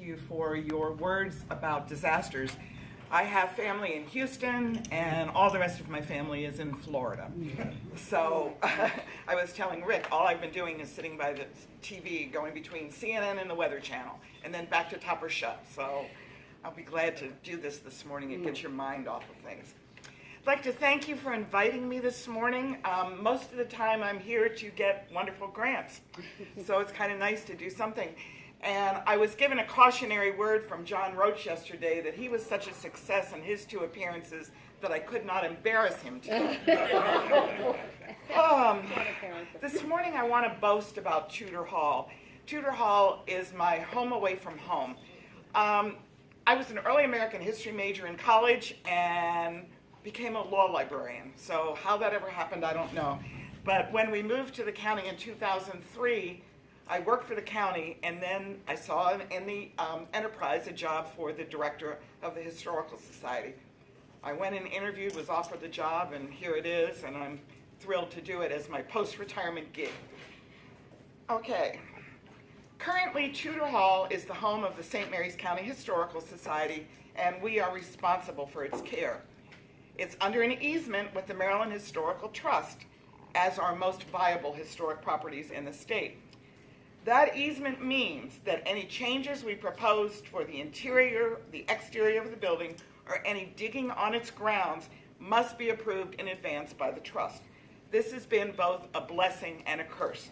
you for your words about disasters. I have family in Houston, and all the rest of my family is in Florida. So I was telling Rick, all I've been doing is sitting by the TV, going between CNN and the Weather Channel, and then back to Top or Shut. So I'll be glad to do this morning and get your mind off of things. I'd like to thank you for inviting me this morning. Most of the time I'm here to get wonderful grants, so it's kind of nice to do something. And I was given a cautionary word from John Roach yesterday that he was such a success in his 2 appearances that I could not embarrass him to. This morning I want to boast about Tudor Hall. Tudor Hall is my home away from home. I was an early American history major in college and became a law librarian. So how that ever happened, I don't know. But when we moved to the county in 2003, I worked for the county, and then I saw in the enterprise a job for the director of the Historical Society. I went and interviewed, was offered the job, and here it is, and I'm thrilled to do it as my post-retirement gig. Okay. Currently, Tudor Hall is the home of the St. Mary's County Historical Society, and we are responsible for its care. It's under an easement with the Maryland Historical Trust, as are most viable historic properties in the state. That easement means that any changes we proposed for the interior, the exterior of the building, or any digging on its grounds must be approved in advance by the trust. This has been both a blessing and a curse.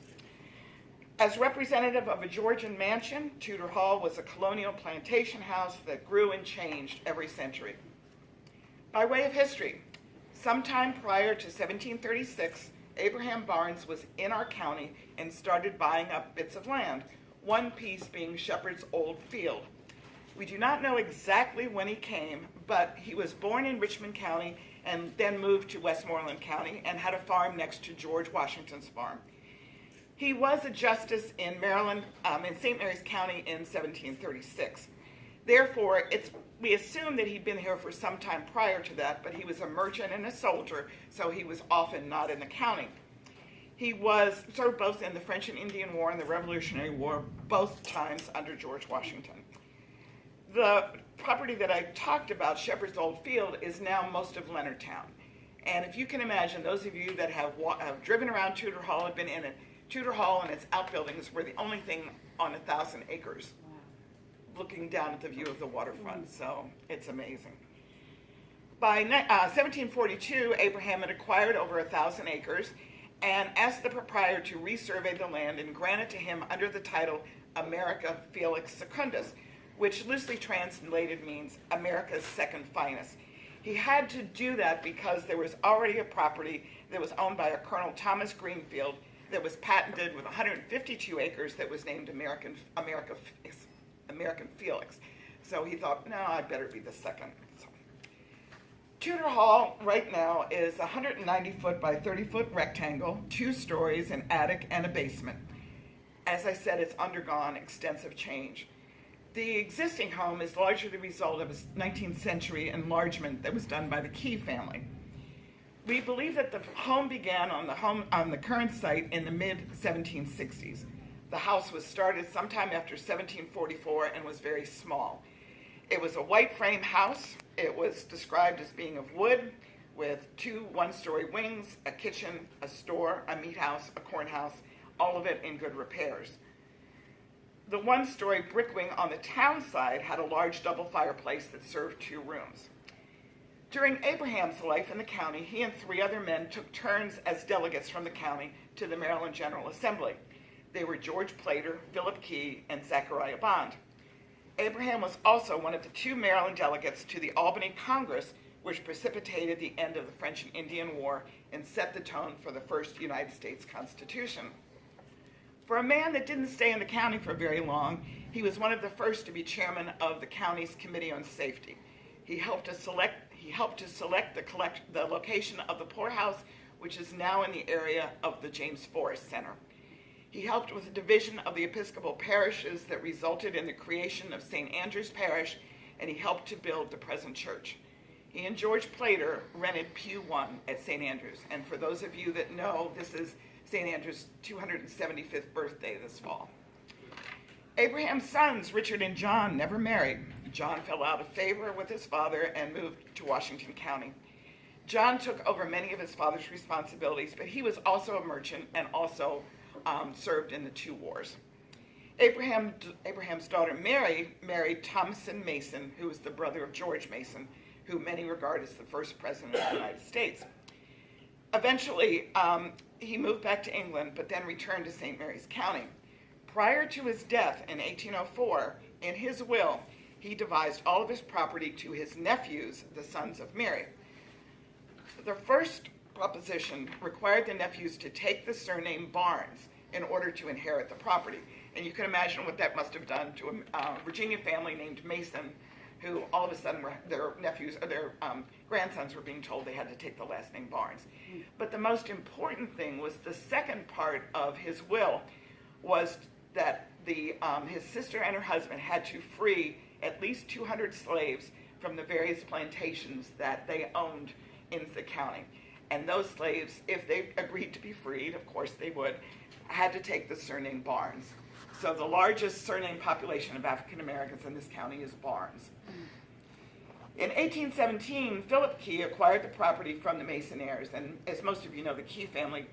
As representative of a Georgian mansion, Tudor Hall was a colonial plantation house that grew and changed every century. By way of history, sometime prior to 1736, Abraham Barnes was in our county and started buying up bits of land, one piece being Shepherd's Old Field. We do not know exactly when he came, but he was born in Richmond County and then moved to Westmoreland County and had a farm next to George Washington's farm. He was a justice in Maryland, in St. Mary's County in 1736. Therefore, we assume that he'd been here for some time prior to that, but he was a merchant and a soldier, so he was often not in the county. He was served both in the French and Indian War and the Revolutionary War, both times under George Washington. The property that I talked about, Shepherd's Old Field, is now most of Leonardtown. And if you can imagine, those of you that have driven around Tudor Hall, have been in it, Tudor Hall and its outbuildings were the only thing on 1,000 acres. Looking down at the view of the waterfront, so it's amazing. By 1742, Abraham had acquired over 1,000 acres and asked the proprietor to resurvey the land and grant it to him under the title America Felix Secundus, which loosely translated means America's second finest. He had to do that because there was already a property that was owned by a Colonel Thomas Greenfield that was patented with 152 acres that was named American Felix. So he thought, no, I better be the second. So, Tudor Hall right now is a 190-foot by 30-foot rectangle, 2 stories, an attic, and a basement. As I said, it's undergone extensive change. The existing home is largely the result of a 19th century enlargement that was done by the Key family. We believe that the home began on the current site in the mid-1760s. The house was started sometime after 1744 and was very small. It was a white frame house. It was described as being of wood with 2 one-story wings, a kitchen, a store, a meat house, a corn house, all of it in good repairs. The one-story brick wing on the town side had a large double fireplace that served 2 rooms. During Abraham's life in the county, he and 3 other men took turns as delegates from the county to the Maryland General Assembly. They were George Plater, Philip Key, and Zachariah Bond. Abraham was also one of the 2 Maryland delegates to the Albany Congress, which precipitated the end of the French and Indian War and set the tone for the first United States Constitution. For a man that didn't stay in the county for very long, he was one of the first to be chairman of the county's Committee on Safety. He helped to select the location of the poorhouse, which is now in the area of the James Forrest Center. He helped with the division of the Episcopal parishes that resulted in the creation of St. Andrew's Parish, and he helped to build the present church. He and George Plater rented Pew 1 at St. Andrew's, and for those of you that know, this is St. Andrew's 275th birthday this fall. Abraham's sons, Richard and John, never married. John fell out of favor with his father and moved to Washington County. John took over many of his father's responsibilities, but he was also a merchant and also served in the two wars. Abraham's daughter Mary married Thompson Mason, who was the brother of George Mason, who many regard as the first president of the United States. Eventually, he moved back to England, but then returned to St. Mary's County. Prior to his death in 1804, in his will, he devised all of his property to his nephews, the sons of Mary. The first proposition required the nephews to take the surname Barnes in order to inherit the property. And you can imagine what that must have done to a Virginia family named Mason, who all of a sudden their grandsons were being told they had to take the last name Barnes. But the most important thing was the second part of his will was that his sister and her husband had to free at least 200 slaves from the various plantations that they owned in the county. And those slaves, if they agreed to be freed, of course they would, had to take the surname Barnes. So the largest surname population of African Americans in this county is Barnes. In 1817, Philip Key acquired the property from the Mason heirs, and as most of you know, the Key family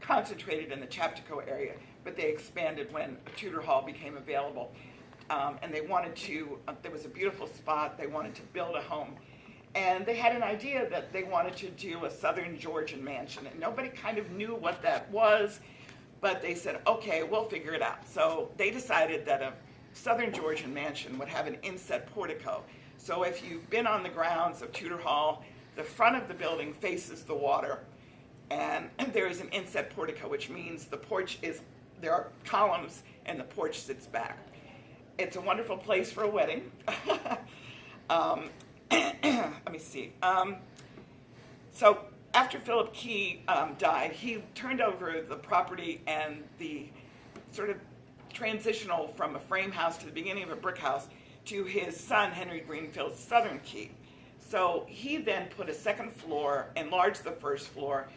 concentrated in the Chaptico area, but they expanded when Tudor Hall became available. And they wanted to, there was a beautiful spot, they wanted to build a home. And they had an idea that they wanted to do a Southern Georgian mansion, and nobody kind of knew what that was, but they said, okay, we'll figure it out. So they decided that a Southern Georgian mansion would have an inset portico. So if you've been on the grounds of Tudor Hall, the front of the building faces the water, and there is an inset portico, which means the porch there are columns and the porch sits back. It's a wonderful place for a wedding. Let me see. So after Philip Key died, he turned over the property and the sort of transitional from a frame house to the beginning of a brick house to his son, Henry Greenfield's Southern Key. So he then put a second floor, enlarged the first floor,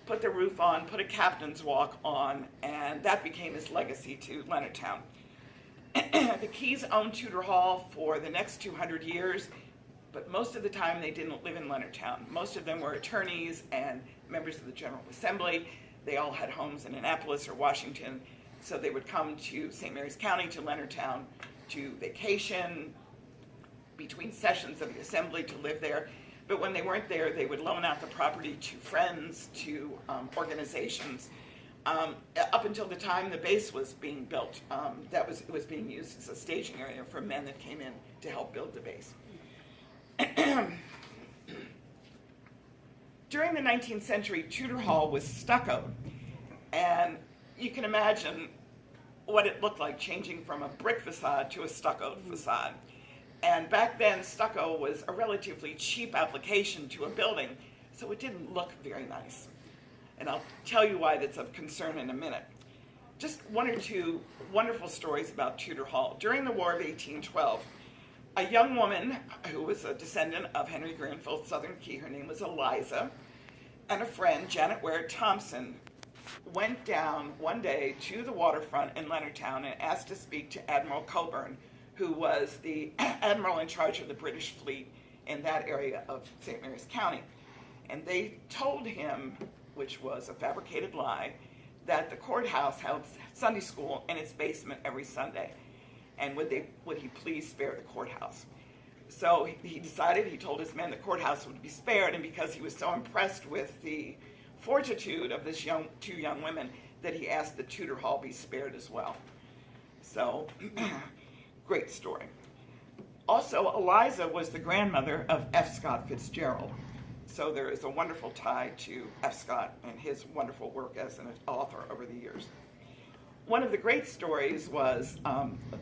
put the roof on, put a captain's walk on, and that became his legacy to Leonardtown. The Keys owned Tudor Hall for the next 200 years, but most of the time they didn't live in Leonardtown. Most of them were attorneys and members of the General Assembly. They all had homes in Annapolis or Washington, so they would come to St. Mary's County, to Leonardtown, to vacation, between sessions of the Assembly, to live there. But when they weren't there, they would loan out the property to friends, to organizations. Up until the time the base was being built, it was being used as a staging area for men that came in to help build the base. During the 19th century, Tudor Hall was stuccoed, and you can imagine what it looked like changing from a brick facade to a stuccoed facade. And back then, stucco was a relatively cheap application to a building, so it didn't look very nice. And I'll tell you why that's of concern in a minute. Just one or two wonderful stories about Tudor Hall. During the War of 1812, a young woman who was a descendant of Henry Greenfield's Southern Key, her name was Eliza, and a friend, Janet Ware Thompson, went down one day to the waterfront in Leonardtown and asked to speak to Admiral Coburn, who was the admiral in charge of the British fleet in that area of St. Mary's County. And they told him, which was a fabricated lie, that the courthouse held Sunday school in its basement every Sunday, and would he please spare the courthouse. So he decided, he told his men the courthouse would be spared, and because he was so impressed with the fortitude of this two young women, that he asked that Tudor Hall be spared as well. So, great story. Also, Eliza was the grandmother of F. Scott Fitzgerald. So there is a wonderful tie to F. Scott and his wonderful work as an author over the years. One of the great stories was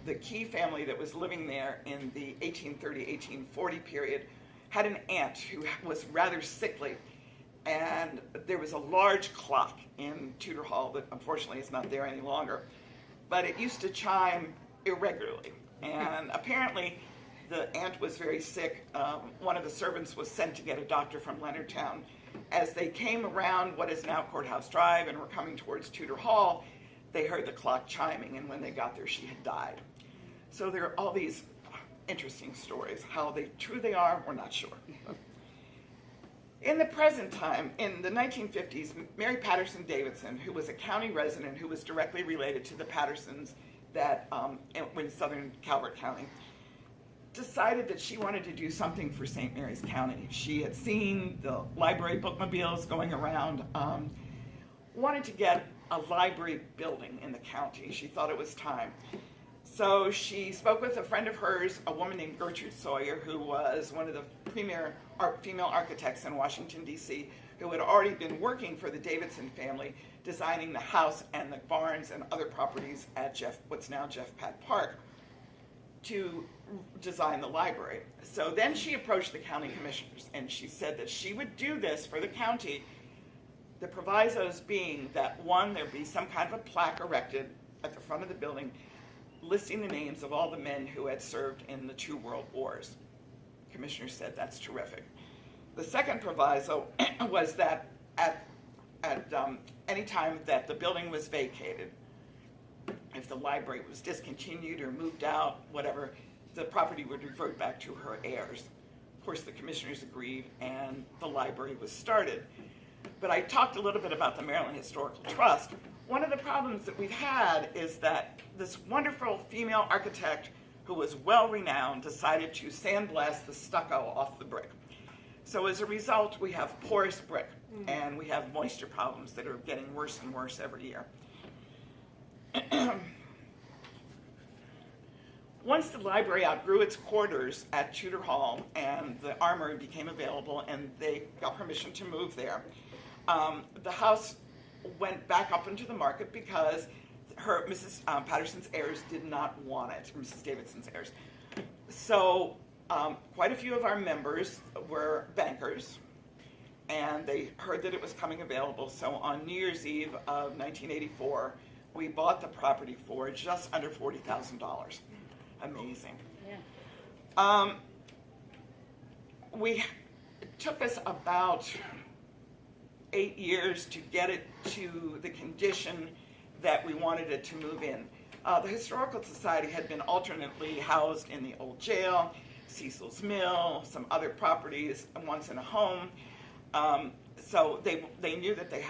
the Key family that was living there in the 1830-1840 period had an aunt who was rather sickly, and there was a large clock in Tudor Hall that unfortunately is not there any longer, but it used to chime irregularly, and apparently the aunt was very sick. One of the servants was sent to get a doctor from Leonardtown. As they came around what is now Courthouse Drive and were coming towards Tudor Hall, they heard the clock chiming, and when they got there, she had died. So there are all these interesting stories. How true they are, we're not sure. In the present time, in the 1950s, Mary Patterson Davidson, who was a county resident who was directly related to the Pattersons that in southern Calvert County, decided that she wanted to do something for St. Mary's County. She had seen the library bookmobiles going around, wanted to get a library building in the county. She thought it was time. So she spoke with a friend of hers, a woman named Gertrude Sawyer, who was one of the premier female architects in Washington, D.C., who had already been working for the Davidson family, designing the house and the barns and other properties at what's now Jeff Pat Park, to design the library. So then she approached the county commissioners, and she said that she would do this for the county, the provisos being that, one, there'd be some kind of a plaque erected at the front of the building listing the names of all the men who had served in the 2 world wars. Commissioners said that's terrific. The second proviso was that at any time that the building was vacated, if the library was discontinued or moved out, whatever, the property would revert back to her heirs. Of course, the commissioners agreed, and the library was started. But I talked a little bit about the Maryland Historical Trust. One of the problems that we've had is that this wonderful female architect who was well-renowned decided to sandblast the stucco off the brick. So as a result, we have porous brick, and we have moisture problems that are getting worse and worse every year. Once the library outgrew its quarters at Tudor Hall and the armory became available and they got permission to move there, the house went back up into the market because Mrs. Patterson's heirs did not want it, Mrs. Davidson's heirs. So quite a few of our members were bankers, and they heard that it was coming available. So on New Year's Eve of 1984, we bought the property for just under $40,000. Amazing. Yeah. It took us about 8 years to get it to the condition that we wanted it to move in. The Historical Society had been alternately housed in the old jail, Cecil's Mill, some other properties, and once in a home. So they knew that they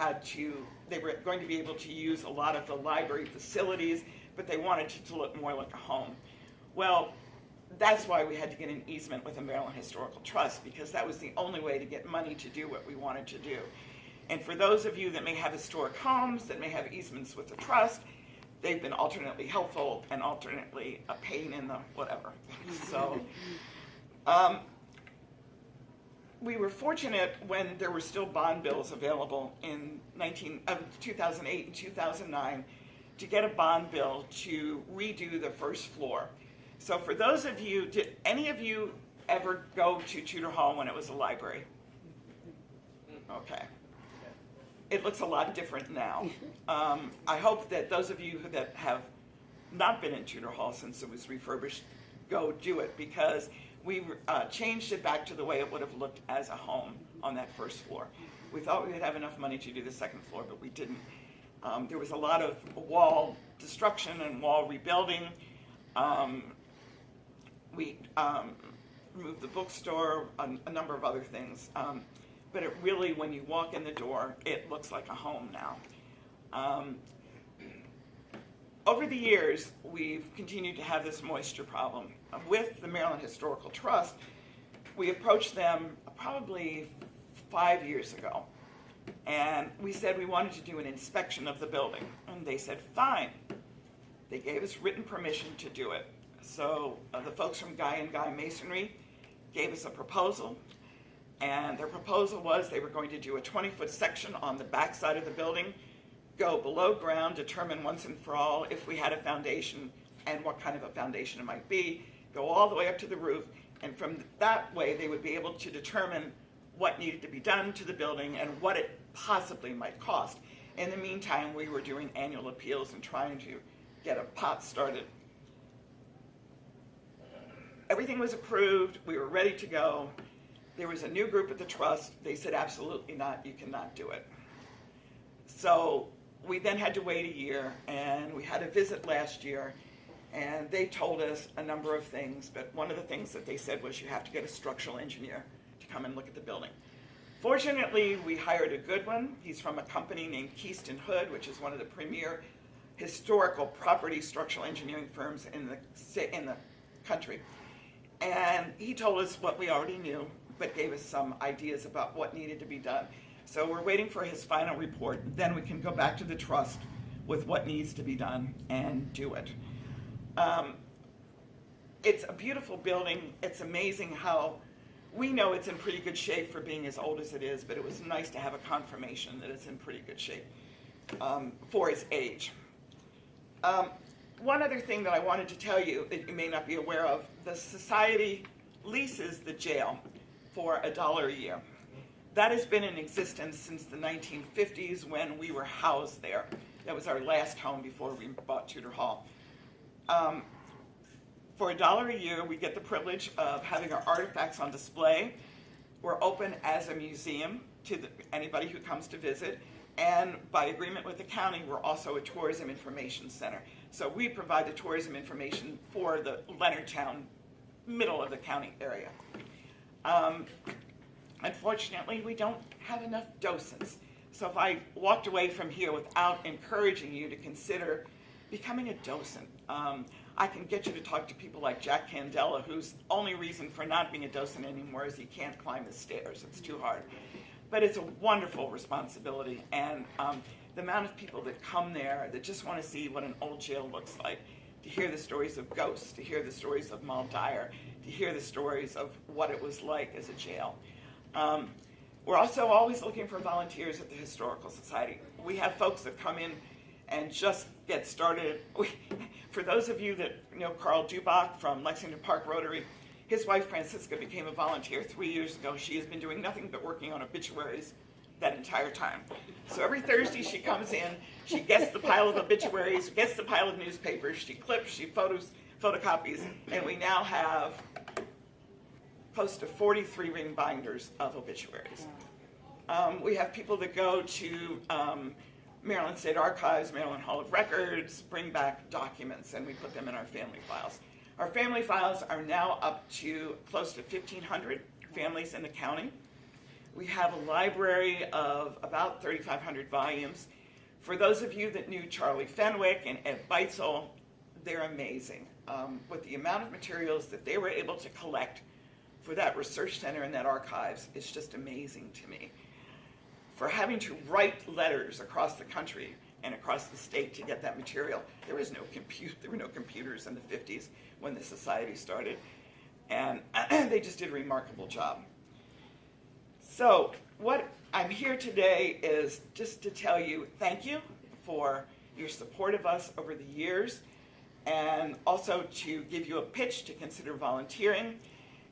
were going to be able to use a lot of the library facilities, but they wanted it to look more like a home. Well, that's why we had to get an easement with the Maryland Historical Trust, because that was the only way to get money to do what we wanted to do. And for those of you that may have historic homes, that may have easements with the trust, they've been alternately helpful and alternately a pain in the whatever. So we were fortunate when there were still bond bills available in 2008 and 2009 to get a bond bill to redo the first floor. So for those of you, did any of you ever go to Tudor Hall when it was a library? Okay. It looks a lot different now. I hope that those of you that have not been in Tudor Hall since it was refurbished, go do it, because we changed it back to the way it would have looked as a home on that first floor. We thought we would have enough money to do the second floor, but we didn't. There was a lot of wall destruction and wall rebuilding. We moved the bookstore, a number of other things. But it really, when you walk in the door, it looks like a home now. Over the years, we've continued to have this moisture problem. With the Maryland Historical Trust, we approached them probably 5 years ago, and we said we wanted to do an inspection of the building, and they said, fine. They gave us written permission to do it. So the folks from Guy & Guy Masonry gave us a proposal, and their proposal was they were going to do a 20-foot section on the back side of the building, go below ground, determine once and for all if we had a foundation and what kind of a foundation it might be, go all the way up to the roof, and from that way they would be able to determine what needed to be done to the building and what it possibly might cost. In the meantime, we were doing annual appeals and trying to get a pot started. Everything was approved. We were ready to go. There was a new group at the trust. They said, absolutely not. You cannot do it. So We then had to wait a year, and we had a visit last year, and they told us a number of things, but one of the things that they said was you have to get a structural engineer to come and look at the building. Fortunately, we hired a good one. He's from a company named Keystone Hood, which is one of the premier historical property structural engineering firms in the country. And he told us what we already knew, but gave us some ideas about what needed to be done. So we're waiting for his final report. Then we can go back to the trust with what needs to be done and do it. It's a beautiful building. It's amazing how we know it's in pretty good shape for being as old as it is, but it was nice to have a confirmation that it's in pretty good shape for its age. One other thing that I wanted to tell you that you may not be aware of, the society leases the jail for $1 a year. That has been in existence since the 1950s when we were housed there. That was our last home before we bought Tudor Hall. For $1 a year, we get the privilege of having our artifacts on display. We're open as a museum to anybody who comes to visit. And by agreement with the county, we're also a tourism information center. So we provide the tourism information for the Leonardtown, middle of the county area. Unfortunately, we don't have enough docents. So if I walked away from here without encouraging you to consider becoming a docent, I can get you to talk to people like Jack Candela, whose only reason for not being a docent anymore is he can't climb the stairs. It's too hard. But it's a wonderful responsibility, and the amount of people that come there that just want to see what an old jail looks like, to hear the stories of ghosts, to hear the stories of Mal Dyer, to hear the stories of what it was like as a jail. We're also always looking for volunteers at the Historical Society. We have folks that come in and just get started. For those of you that know Carl Dubach from Lexington Park Rotary, his wife Francisca became a volunteer 3 years ago. She has been doing nothing but working on obituaries that entire time. So every Thursday she comes in, she gets the pile of obituaries, gets the pile of newspapers, she clips, she photocopies, and we now have close to 43 ring binders of obituaries. We have people that go to Maryland State Archives, Maryland Hall of Records, bring back documents, and we put them in our family files. Our family files are now up to close to 1,500 families in the county. We have a library of about 3,500 volumes. For those of you that knew Charlie Fenwick and Ed Beitzel, they're amazing. With the amount of materials that they were able to collect for that research center and that archives, it's just amazing to me. For having to write letters across the country and across the state to get that material, there were no computers in the 50s when the society started, and they just did a remarkable job. So what I'm here today is just to tell you thank you for your support of us over the years, and also to give you a pitch to consider volunteering,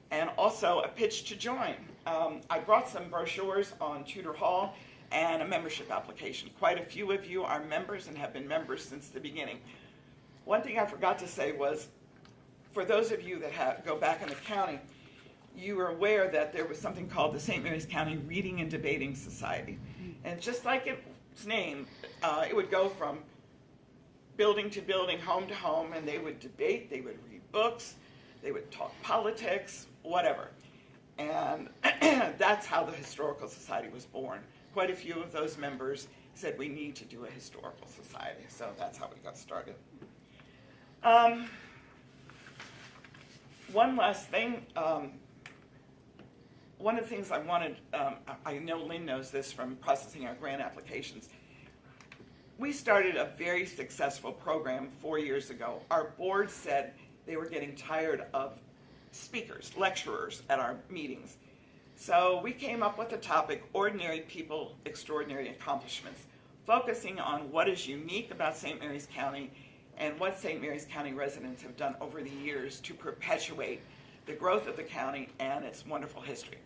and also a pitch to join. I brought some brochures on Tudor Hall and a membership application. Quite a few of you are members and have been members since the beginning. One thing I forgot to say was, for those of you that go back in the county, you were aware that there was something called the St. Mary's County Reading and Debating Society. And just like its name, it would go from building to building, home to home, and they would debate, they would read books, they would talk politics, whatever. And that's how the Historical Society was born. Quite a few of those members said we need to do a historical society, so that's how we got started. One last thing. One of the things I wanted, I know Lynn knows this from processing our grant applications. We started a very successful program 4 years ago. Our board said they were getting tired of speakers, lecturers at our meetings. So we came up with the topic, Ordinary People, Extraordinary Accomplishments, focusing on what is unique about St. Mary's County and what St. Mary's County residents have done over the years to perpetuate the growth of the county and its wonderful history.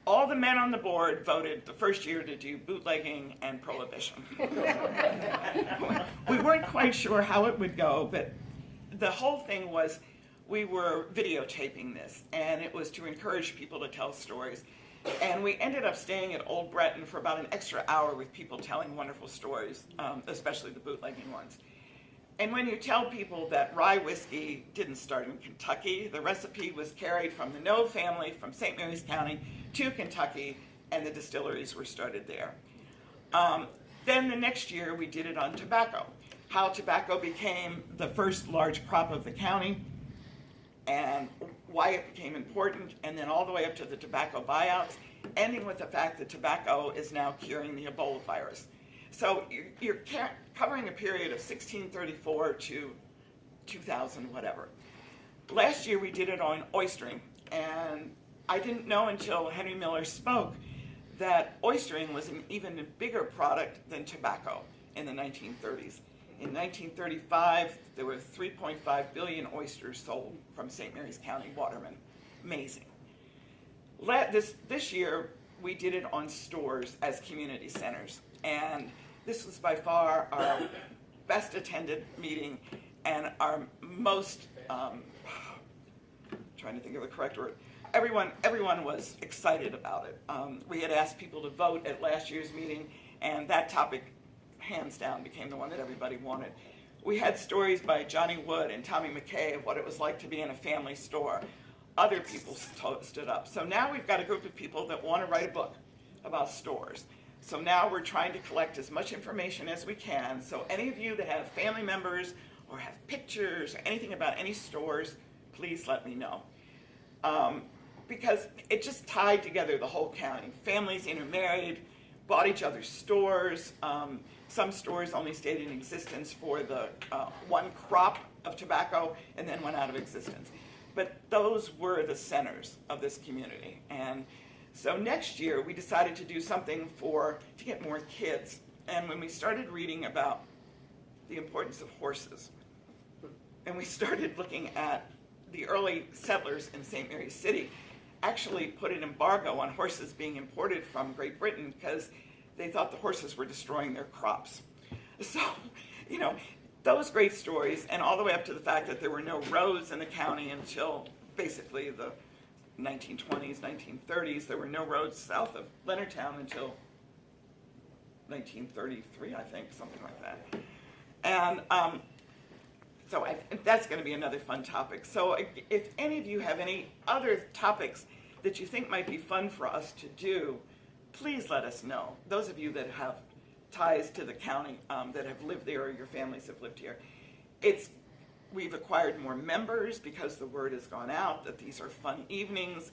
All the men on the board voted the first year to do bootlegging and prohibition. We weren't quite sure how it would go, but the whole thing was we were videotaping this, and it was to encourage people to tell stories. And we ended up staying at Old Breton for about an extra hour with people telling wonderful stories, especially the bootlegging ones. And when you tell people that rye whiskey didn't start in Kentucky, the recipe was carried from the Noe family from St. Mary's County to Kentucky, and the distilleries were started there. Then the next year we did it on tobacco, how tobacco became the first large crop of the county, and why it became important, and then all the way up to the tobacco buyouts, ending with the fact that tobacco is now curing the Ebola virus. So you're covering a period of 1634 to 2000, whatever. Last year we did it on oystering, and I didn't know until Henry Miller spoke that oystering was an even bigger product than tobacco in the 1930s. In 1935, there were 3.5 billion oysters sold from St. Mary's County watermen. Amazing. This year, we did it on stores as community centers. And this was by far our best attended meeting and our most, trying to think of the correct word, everyone was excited about it. We had asked people to vote at last year's meeting, and that topic hands down became the one that everybody wanted. We had stories by Johnny Wood and Tommy McKay of what it was like to be in a family store. Other people stood up. So now we've got a group of people that want to write a book about stores. So now we're trying to collect as much information as we can. So any of you that have family members or have pictures or anything about any stores, please let me know. Because it just tied together the whole county. Families intermarried, bought each other's stores. Some stores only stayed in existence for the one crop of tobacco and then went out of existence. But those were the centers of this community. And so next year we decided to do something to get more kids. And when we started reading about the importance of horses, and we started looking at the early settlers in St. Mary's City, actually put an embargo on horses being imported from Great Britain because they thought the horses were destroying their crops. So, those great stories, and all the way up to the fact that there were no roads in the county until basically the 1920s, 1930s. There were no roads south of Leonardtown until 1933, I think, something like that. And so that's going to be another fun topic. So if any of you have any other topics that you think might be fun for us to do, please let us know. Those of you that have ties to the county, that have lived there, or your families have lived here. We've acquired more members because the word has gone out that these are fun evenings.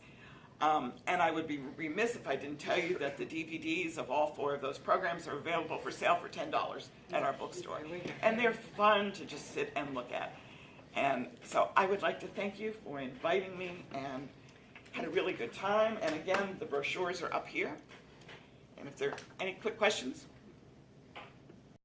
And I would be remiss if I didn't tell you that the DVDs of all 4 of those programs are available for sale for $10 at our bookstore. And they're fun to just sit and look at. And so I would like to thank you for inviting me, and had a really good time. And again, the brochures are up here. And if there are any quick questions.